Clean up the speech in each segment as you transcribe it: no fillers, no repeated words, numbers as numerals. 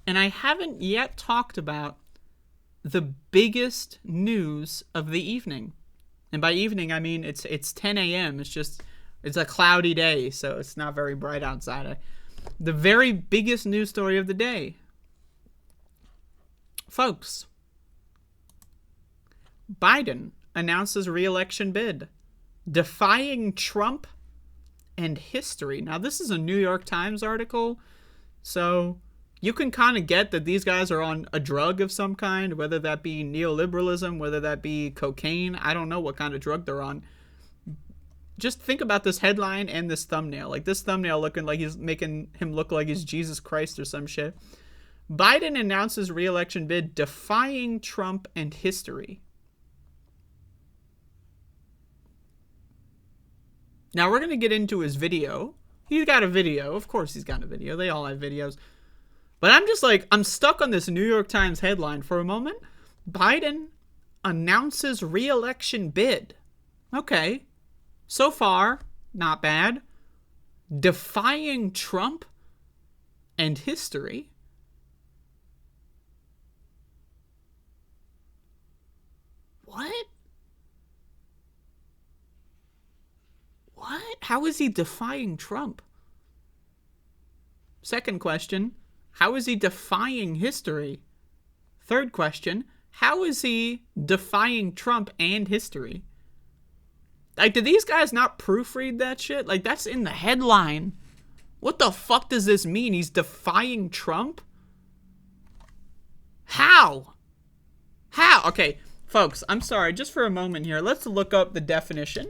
And I haven't yet talked about the biggest news of the evening. And by evening, I mean it's 10 a.m. It's a cloudy day, so it's not very bright outside. The very biggest news story of the day. Folks, Biden announces re-election bid, defying Trump and history. Now, this is a New York Times article, so you can kind of get that these guys are on a drug of some kind, whether that be neoliberalism, whether that be cocaine. I don't know what kind of drug they're on. Just think about this headline and this thumbnail. Like, this thumbnail looking like he's making him look like he's Jesus Christ or some shit. Biden announces re-election bid, defying Trump and history. Now, we're going to get into his video. He's got a video. Of course he's got a video. They all have videos. But I'm stuck on this New York Times headline for a moment. Biden announces re-election bid. Okay. So far, not bad. Defying Trump and history. What? What? How is he defying Trump? Second question, how is he defying history? Third question, how is he defying Trump and history? Like, did these guys not proofread that shit? Like, that's in the headline. What the fuck does this mean? He's defying Trump? How? How? Okay, folks, I'm sorry, just for a moment here, let's look up the definition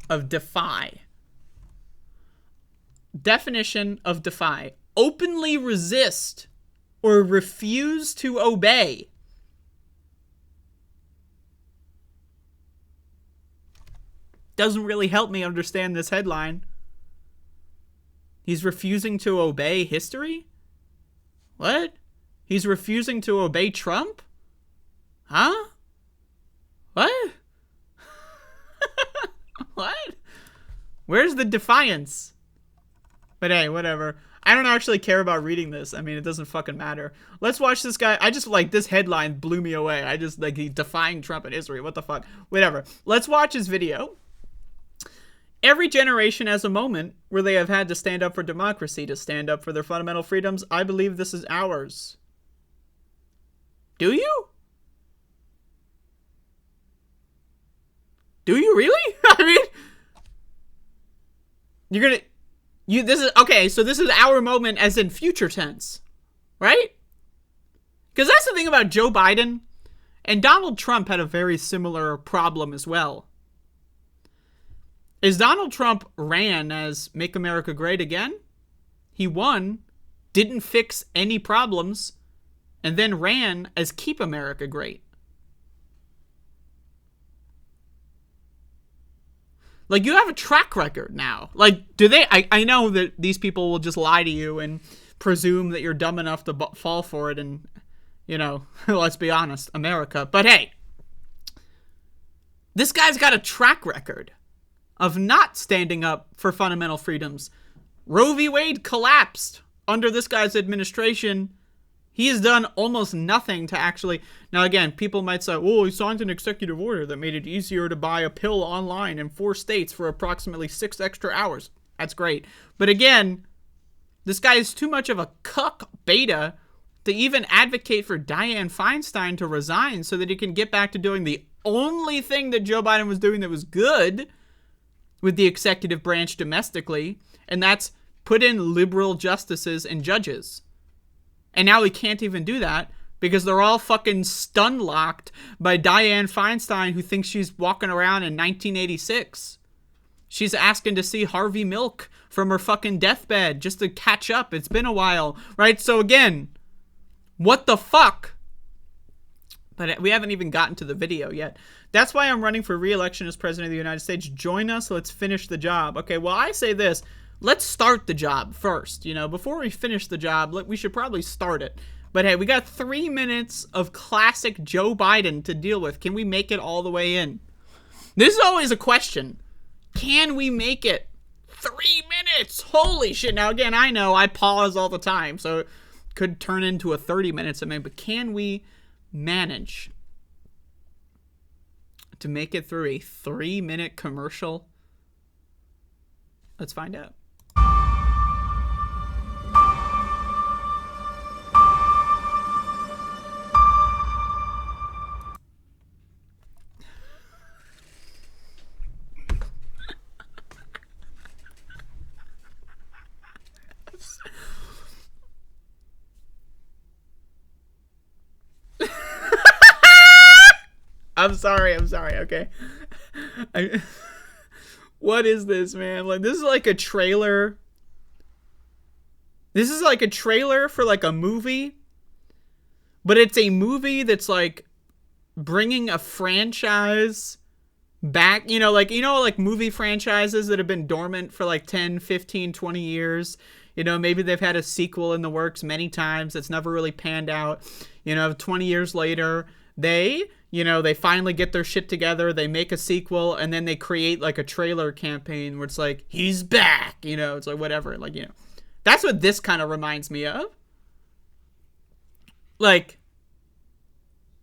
of defy. Definition of defy. Openly resist or refuse to obey. Doesn't really help me understand this headline. He's refusing to obey history? What? He's refusing to obey Trump? Huh? What? What? Where's the defiance? But hey, whatever. I don't actually care about reading this. I mean, it doesn't fucking matter. Let's watch this guy. I just, like, this headline blew me away. I just, like, he's defying Trump and history. What the fuck? Whatever. Let's watch his video. Every generation has a moment where they have had to stand up for democracy, to stand up for their fundamental freedoms. I believe this is ours. Do you? Do you really? I mean, this is, okay, so this is our moment as in future tense, right? Because that's the thing about Joe Biden, and Donald Trump had a very similar problem as well. Is Donald Trump ran as Make America Great Again? He won, didn't fix any problems, and then ran as Keep America Great. Like, you have a track record now. Like, do they... I know that these people will just lie to you and presume that you're dumb enough to fall for it and, you know, let's be honest, America. But hey, this guy's got a track record of not standing up for fundamental freedoms. Roe v. Wade collapsed under this guy's administration. He has done almost nothing to actually... Now, again, people might say, oh, he signed an executive order that made it easier to buy a pill online in 4 states for approximately 6 extra hours. That's great. But again, this guy is too much of a cuck beta to even advocate for Dianne Feinstein to resign so that he can get back to doing the only thing that Joe Biden was doing that was good with the executive branch domestically, and that's put in liberal justices and judges. And now he can't even do that because they're all fucking stun-locked by Dianne Feinstein, who thinks she's walking around in 1986. She's asking to see Harvey Milk from her fucking deathbed just to catch up. It's been a while, right? So again, what the fuck? But we haven't even gotten to the video yet. That's why I'm running for re-election as president of the United States. Join us. Let's finish the job. Okay, well, I say this. Let's start the job first. You know, before we finish the job, we should probably start it. But hey, we got 3 minutes of classic Joe Biden to deal with. Can we make it all the way in? This is always a question. Can we make it? 3 minutes! Holy shit. Now, again, I know I pause all the time, so could turn into a 30 minutes of me, but can we manage to make it through a 3-minute commercial? Let's find out. I'm sorry. Okay. What is this, man? Like, this is like a trailer. This is like a trailer for like a movie, but it's a movie that's like bringing a franchise back, like movie franchises that have been dormant for like 10, 15, 20 years. Maybe they've had a sequel in the works many times that's never really panned out. 20 years later, they finally get their shit together, they make a sequel, and then they create like a trailer campaign where it's like, he's back, it's like whatever, like, that's what this kind of reminds me of. Like,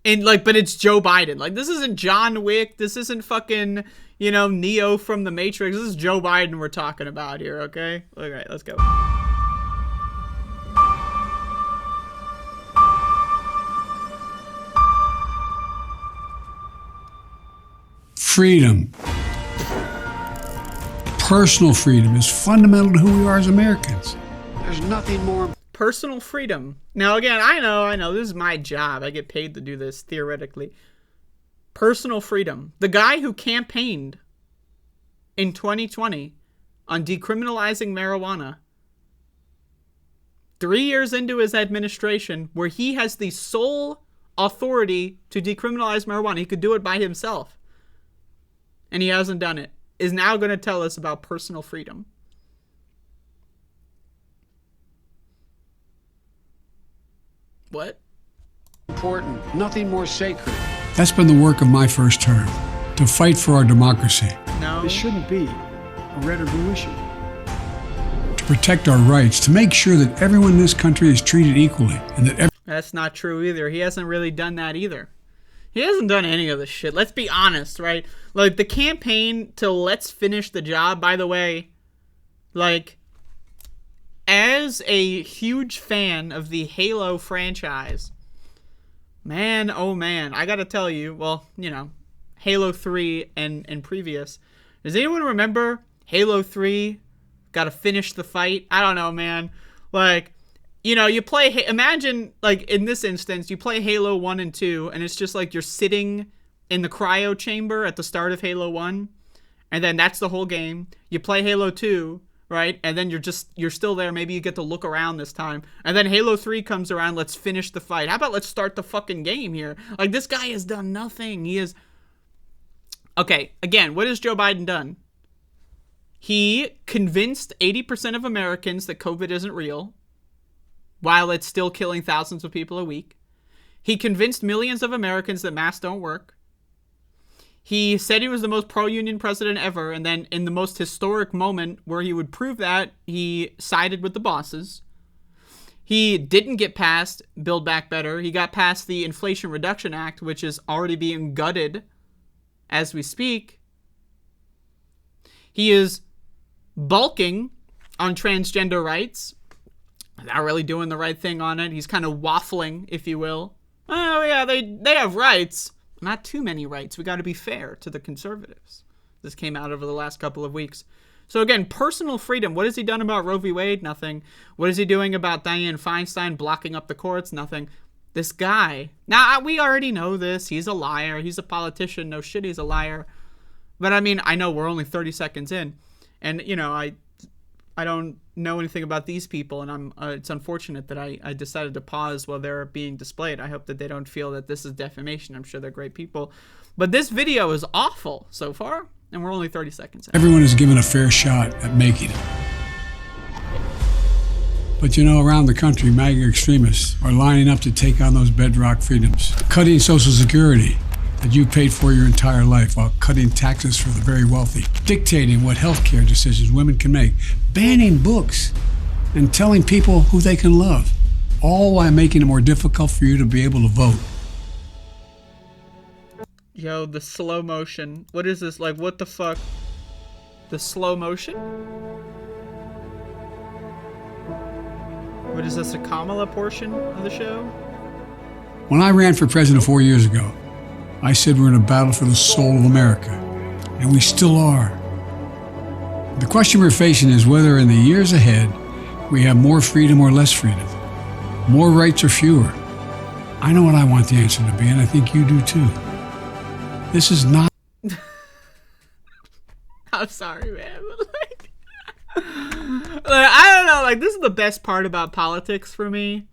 but it's Joe Biden. Like, this isn't John Wick, this isn't fucking, Neo from the Matrix, this is Joe Biden we're talking about here, okay? Okay, let's go. Freedom. Personal freedom is fundamental to who we are as Americans. There's nothing more. Personal freedom. Now, again, I know, this is my job. I get paid to do this, theoretically. Personal freedom. The guy who campaigned in 2020 on decriminalizing marijuana, 3 years into his administration, where he has the sole authority to decriminalize marijuana, he could do it by himself, and he hasn't done it, is now going to tell us about personal freedom. What? Important. Nothing more sacred. That's been the work of my first term, to fight for our democracy. No. This shouldn't be a red or blue issue. To protect our rights, to make sure that everyone in this country is treated equally, and that That's not true either. He hasn't really done that either. He hasn't done any of this shit. Let's be honest, right? Like, the campaign to let's finish the job, by the way, like, as a huge fan of the Halo franchise, man, oh man, I gotta tell you, well, Halo 3 and previous. Does anyone remember Halo 3? Gotta finish the fight? I don't know, man. Like, you play, imagine, like, in this instance, you play Halo 1 and 2, and it's just like you're sitting in the cryo chamber at the start of Halo 1, and then that's the whole game. You play Halo 2, right? And then you're still there. Maybe you get to look around this time. And then Halo 3 comes around, let's finish the fight. How about let's start the fucking game here? Like, this guy has done nothing. He is... Okay, again, what has Joe Biden done? He convinced 80% of Americans that COVID isn't real, while it's still killing thousands of people a week. He convinced millions of Americans that masks don't work. He said he was the most pro-union president ever, and then in the most historic moment where he would prove that, he sided with the bosses. He didn't get past Build Back Better. He got past the Inflation Reduction Act, which is already being gutted as we speak. He is bulking on transgender rights. Not really doing the right thing on it. He's kind of waffling, if you will. Oh, yeah, they have rights. Not too many rights. We got to be fair to the conservatives. This came out over the last couple of weeks. So again, personal freedom. What has he done about Roe v. Wade? Nothing. What is he doing about Dianne Feinstein blocking up the courts? Nothing. This guy. Now, we already know this. He's a liar. He's a politician. No shit, he's a liar. But I mean, I know we're only 30 seconds in. And, I don't know anything about these people, and it's unfortunate that I decided to pause while they're being displayed. I hope that they don't feel that this is defamation. I'm sure they're great people. But this video is awful so far, and we're only 30 seconds in. Everyone is given a fair shot at making it. But around the country, MAGA extremists are lining up to take on those bedrock freedoms, cutting Social Security that you paid for your entire life while cutting taxes for the very wealthy, dictating what healthcare decisions women can make, banning books, and telling people who they can love. all while making it more difficult for you to be able to vote. Yo, the slow motion. What is this? Like, what the fuck? The slow motion? What is this, a Kamala portion of the show? When I ran for president 4 years ago, I said we're in a battle for the soul of America, and we still are. The question we're facing is whether in the years ahead we have more freedom or less freedom, more rights or fewer. I know what I want the answer to be, and I think you do too. This is not... I'm sorry, man. I don't know. Like, this is the best part about politics for me,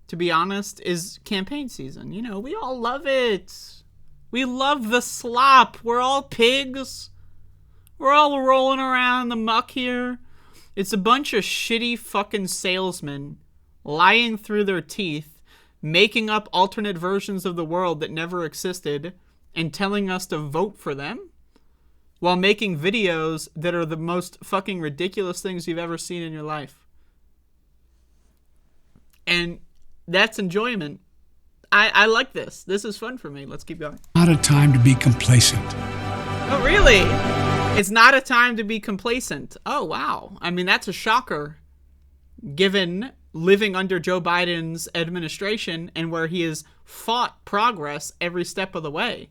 to be honest, is campaign season. You know, we all love it. We love the slop. We're all pigs. We're all rolling around in the muck here. It's a bunch of shitty fucking salesmen lying through their teeth, making up alternate versions of the world that never existed, and telling us to vote for them, while making videos that are the most fucking ridiculous things you've ever seen in your life. And that's enjoyment. I like this. This is fun for me. Let's keep going. Not a time to be complacent. Oh, really? It's not a time to be complacent. Oh, wow. I mean, that's a shocker, given living under Joe Biden's administration and where he has fought progress every step of the way.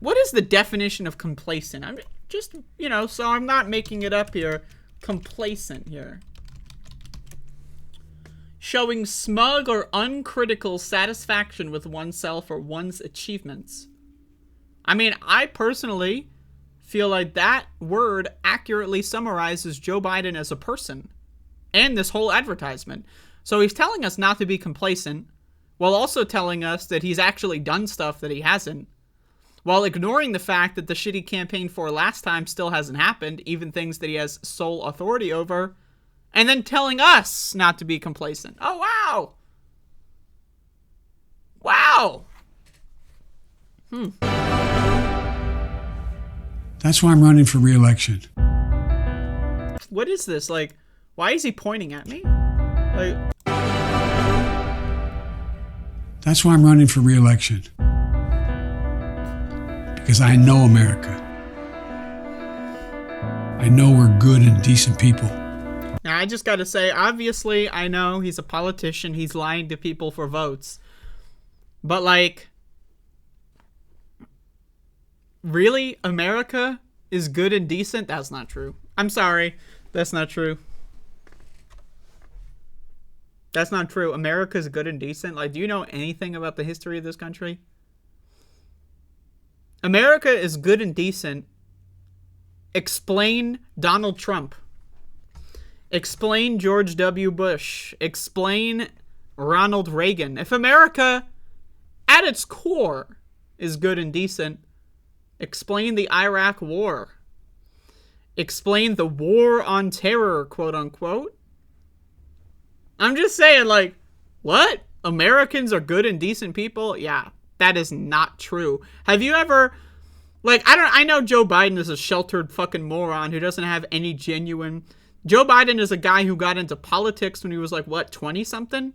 What is the definition of complacent? I'm just, you know, so I'm not making it up here. Complacent here. Showing smug or uncritical satisfaction with oneself or one's achievements. I mean, I personally feel like that word accurately summarizes Joe Biden as a person and this whole advertisement. So he's telling us not to be complacent, while also telling us that he's actually done stuff that he hasn't, while ignoring the fact that the shit he campaigned for last time still hasn't happened, even things that he has sole authority over, and then telling us not to be complacent. Oh, wow. Wow. That's why I'm running for re-election. What is this? Like, why is he pointing at me? Like, that's why I'm running for re-election. Because I know America. I know we're good and decent people. now, I just got to say, obviously, I know he's a politician. He's lying to people for votes. But, like, really? America is good and decent? That's not true. I'm sorry. That's not true. That's not true. America's good and decent. Like, do you know anything about the history of this country? America is good and decent. Explain Donald Trump. Explain George W. Bush. Explain Ronald Reagan. If America, at its core, is good and decent, explain the Iraq War. Explain the war on terror, quote unquote. I'm just saying, like, what? Americans are good and decent people? Yeah, that is not true. Have you ever, like, I know Joe Biden is a sheltered fucking moron who doesn't have any genuine. Joe Biden is a guy who got into politics when he was like, what, 20 something?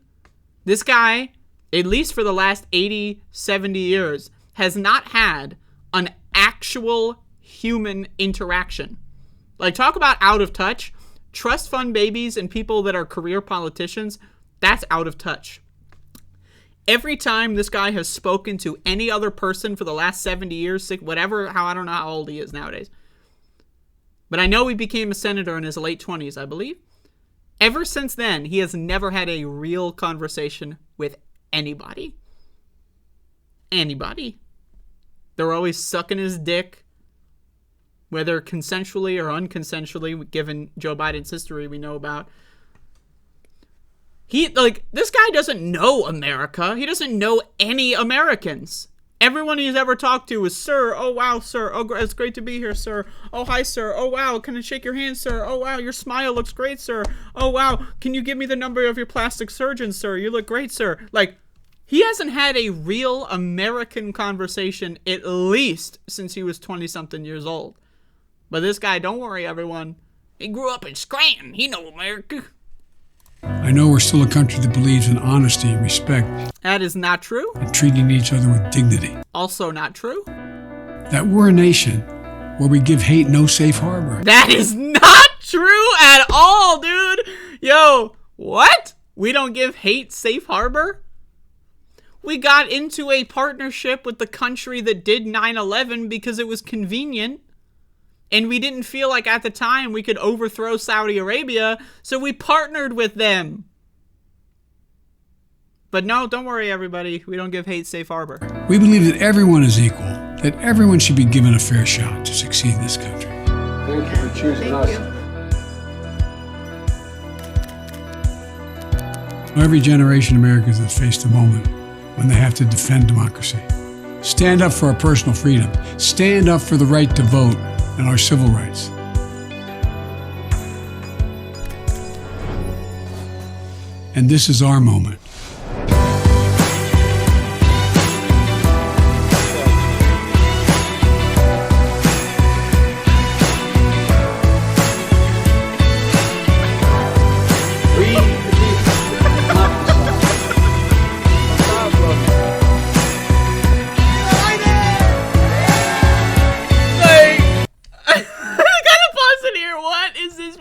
This guy, at least for the last 80, 70 years, has not had an actual human interaction. Like, talk about out of touch. Trust fund babies and people that are career politicians, that's out of touch. Every time this guy has spoken to any other person for the last 70 years, whatever, I don't know how old he is nowadays. But I know he became a senator in his late 20s, I believe. Ever since then, he has never had a real conversation with anybody. Anybody. They're always sucking his dick, whether consensually or unconsensually, given Joe Biden's history we know about. This guy doesn't know America. He doesn't know any Americans. Everyone he's ever talked to is, sir, oh, wow, sir, oh, it's great to be here, sir, oh, hi, sir, oh, wow, can I shake your hand, sir, oh, wow, your smile looks great, sir, oh, wow, can you give me the number of your plastic surgeon, sir, you look great, sir. Like, he hasn't had a real American conversation at least since he was 20-something years old. But this guy, don't worry, everyone, he grew up in Scranton, he know America. I know we're still a country that believes in honesty and respect. That is not true. And treating each other with dignity. Also not true. That we're a nation where we give hate no safe harbor. That is not true at all, dude. Yo, what? We don't give hate safe harbor? We got into a partnership with the country that did 9/11 because it was convenient. And we didn't feel like at the time we could overthrow Saudi Arabia, so we partnered with them. But no, don't worry, everybody. We don't give hate safe harbor. We believe that everyone is equal, that everyone should be given a fair shot to succeed in this country. Thank you for choosing us. Every generation of Americans has faced a moment when they have to defend democracy. Stand up for our personal freedom. Stand up for the right to vote and our civil rights. And this is our moment.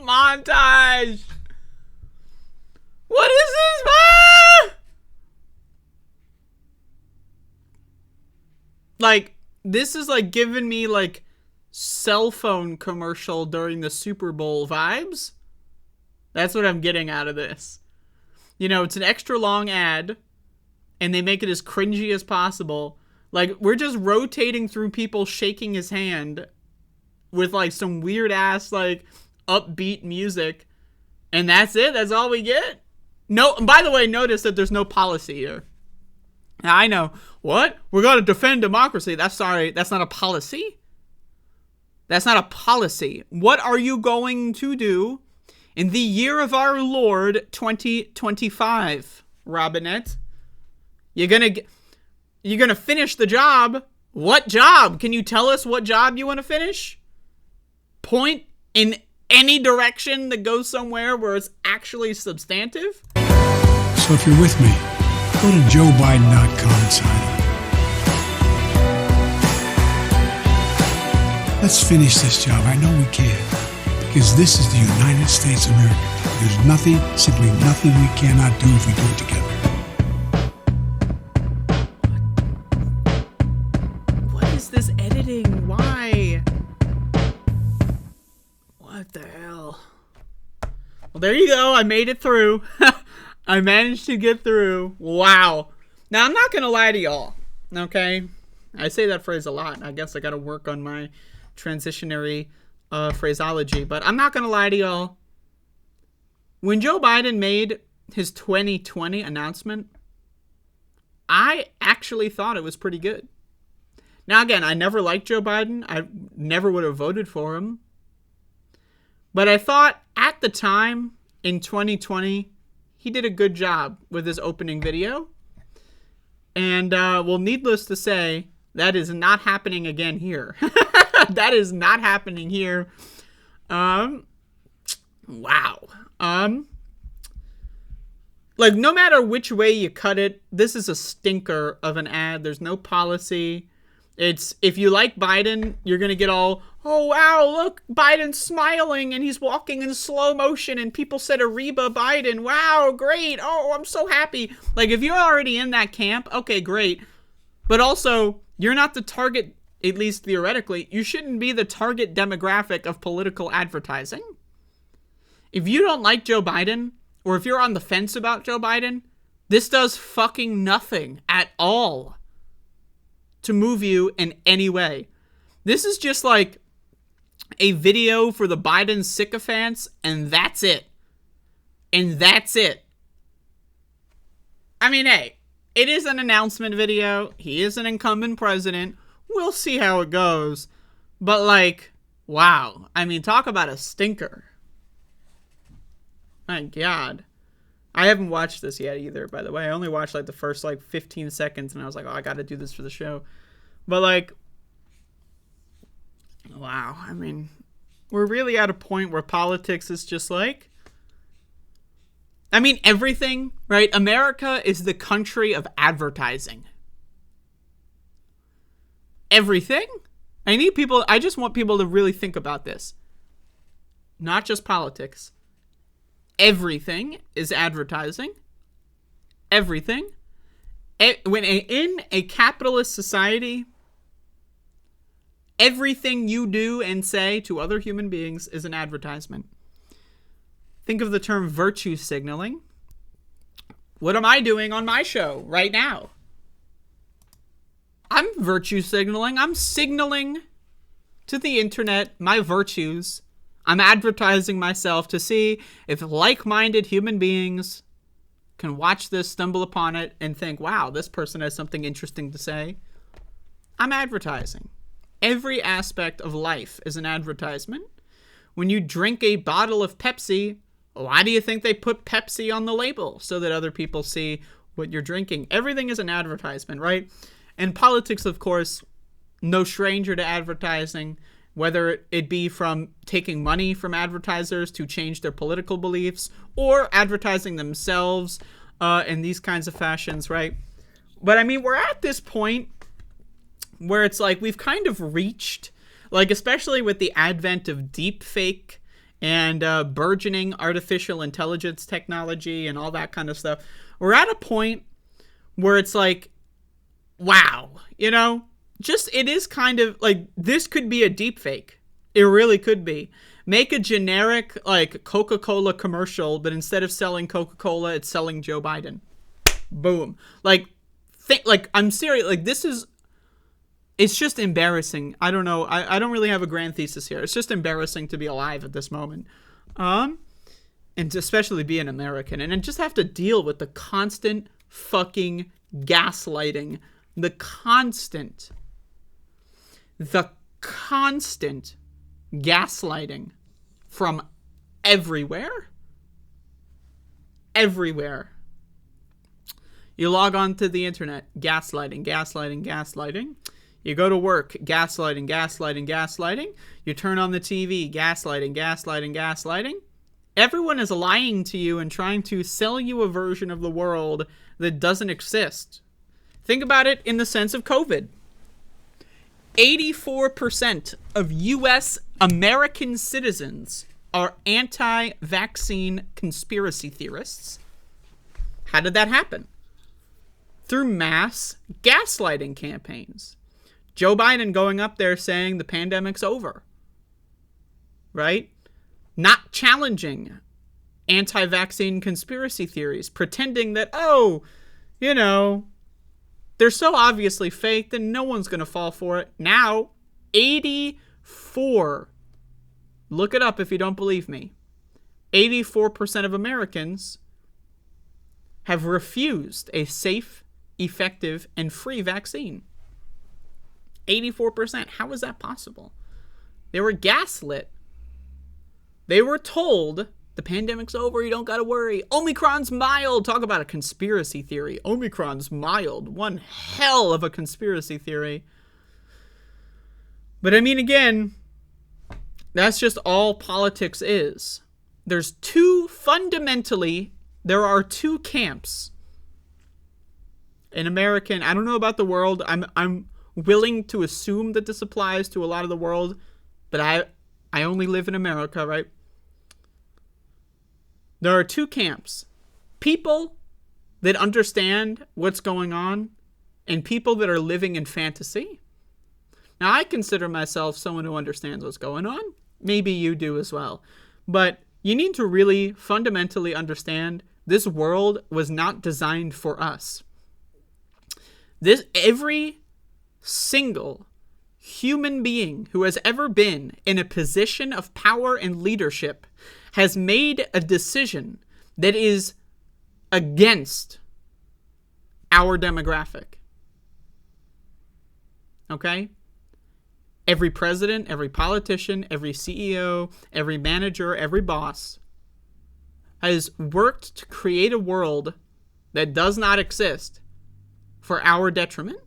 Montage. What is this, man? Like, this is like giving me like cell phone commercial during the Super Bowl vibes. That's what I'm getting out of this. You know, it's an extra long ad and they make it as cringy as possible. Like, we're just rotating through people shaking his hand with like some weird ass like upbeat music, and that's it. That's all we get. No, by the way, notice that there's no policy here. Now, I know what we're gonna defend democracy. That's not a policy. That's not a policy. What are you going to do in the year of our Lord 2025, Robinette? You're gonna finish the job. What job? Can you tell us what job you want to finish? Point in any direction that goes somewhere where it's actually substantive? So if you're with me, go to joebiden.com and sign up. Let's finish this job. I know we can. Because this is the United States of America. There's nothing, simply nothing we cannot do if we do it together. What is this editing? Why? What the hell? Well, there you go. I made it through. I managed to get through. Wow. Now, I'm not going to lie to y'all. Okay? I say that phrase a lot. I guess I got to work on my transitionary phraseology. But I'm not going to lie to y'all. When Joe Biden made his 2020 announcement, I actually thought it was pretty good. Now, again, I never liked Joe Biden. I never would have voted for him. But I thought at the time, in 2020, he did a good job with his opening video. And, well, needless to say, that is not happening again here. That is not happening here. Wow. Like, no matter which way you cut it, this is a stinker of an ad. There's no policy. It's, if you like Biden, you're going to get all, oh, wow, look, Biden's smiling and he's walking in slow motion and people said Arriba Biden. Wow, great. Oh, I'm so happy. Like, if you're already in that camp, okay, great. But also, you're not the target, at least theoretically, you shouldn't be the target demographic of political advertising. If you don't like Joe Biden, or if you're on the fence about Joe Biden, this does fucking nothing at all to move you in any way. This is just like a video for the Biden sycophants, and that's it. And that's it. I mean, hey, it is an announcement video. He is an incumbent president. We'll see how it goes. But, like, wow. I mean, talk about a stinker. My God. I haven't watched this yet either, by the way. I only watched, like, the first, 15 seconds, and I was like, oh, I gotta do this for the show. But, like, wow. I mean, we're really at a point where politics is just like, I mean, everything, right? America is the country of advertising. Everything. I just want people to really think about this. Not just politics. Everything is advertising. Everything. When in a capitalist society, everything you do and say to other human beings is an advertisement. Think of the term virtue signaling. What am I doing on my show right now? I'm virtue signaling. I'm signaling to the internet my virtues. I'm advertising myself to see if like-minded human beings can watch this, stumble upon it, and think, wow, this person has something interesting to say. I'm advertising. Every aspect of life is an advertisement. When you drink a bottle of Pepsi, why do you think they put Pepsi on the label? So that other people see what you're drinking. Everything is an advertisement, right? And politics, of course, no stranger to advertising, whether it be from taking money from advertisers to change their political beliefs or advertising themselves in these kinds of fashions, right? But I mean, we're at this point where it's like we've kind of reached, like especially with the advent of deep fake and burgeoning artificial intelligence technology and all that kind of stuff, we're at a point where it's like, wow, you know, just it is kind of like this could be a deep fake. It really could be. Make a generic like Coca-Cola commercial, but instead of selling Coca-Cola, it's selling Joe Biden. Boom. Like I'm serious. Like this is, it's just embarrassing. I don't know. I don't really have a grand thesis here. It's just embarrassing to be alive at this moment. And to especially be an American and just have to deal with the constant fucking gaslighting. The constant gaslighting from everywhere. Everywhere. You log on to the internet, gaslighting. You go to work, gaslighting. You turn on the TV, gaslighting. Everyone is lying to you and trying to sell you a version of the world that doesn't exist. Think about it in the sense of COVID. 84% of U.S. American citizens are anti-vaccine conspiracy theorists. How did that happen? Through mass gaslighting campaigns. Joe Biden going up there saying the pandemic's over. Right? Not challenging anti-vaccine conspiracy theories. Pretending that, oh, you know, they're so obviously fake that no one's going to fall for it. Now, 84. Look it up if you don't believe me. 84% of Americans have refused a safe, effective, and free vaccine. 84%. How is that possible? They were gaslit. They were told the pandemic's over, you don't gotta worry. Omicron's mild. Talk about a conspiracy theory. Omicron's mild. One hell of a conspiracy theory. But I mean, again, that's just all politics is. There are two camps in American. I don't know about the world. I'm willing to assume that this applies to a lot of the world, but I only live in America, right? There are two camps. People that understand what's going on and people that are living in fantasy. Now, I consider myself someone who understands what's going on. Maybe you do as well. But you need to really fundamentally understand this world was not designed for us. Every single human being who has ever been in a position of power and leadership has made a decision that is against our demographic. Okay? Every president, every politician, every CEO, every manager, every boss has worked to create a world that does not exist for our detriment.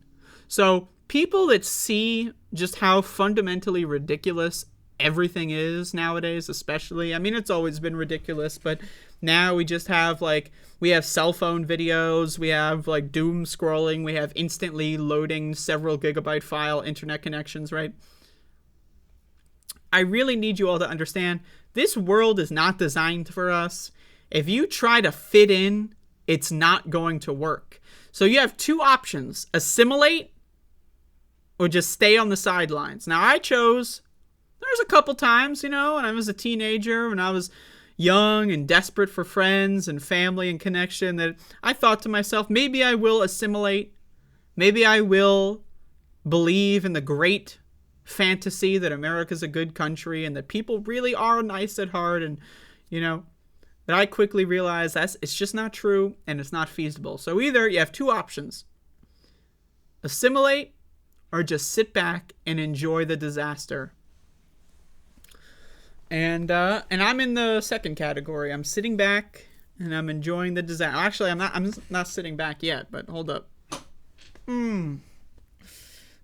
So people that see just how fundamentally ridiculous everything is nowadays, especially. I mean, it's always been ridiculous, but now we just have like, we have cell phone videos, we have like doom scrolling, we have instantly loading several gigabyte file internet connections, right? I really need you all to understand, this world is not designed for us. If you try to fit in, it's not going to work. So you have two options: assimilate or just stay on the sidelines. Now, I chose, there was a couple times, you know, when I was a teenager, when I was young and desperate for friends and family and connection, that I thought to myself, maybe I will assimilate. Maybe I will believe in the great fantasy that America's a good country and that people really are nice at heart, and, you know, but I quickly realized it's just not true and it's not feasible. So either you have two options: assimilate or just sit back and enjoy the disaster. And I'm in the second category. I'm sitting back and I'm enjoying the disaster. Actually, I'm not sitting back yet, but hold up.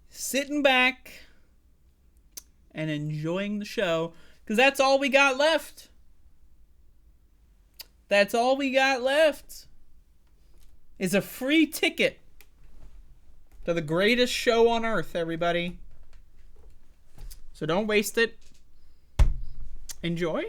Sitting back and enjoying the show, because that's all we got left. That's all we got left is a free ticket to the greatest show on earth, everybody. So don't waste it. Enjoy.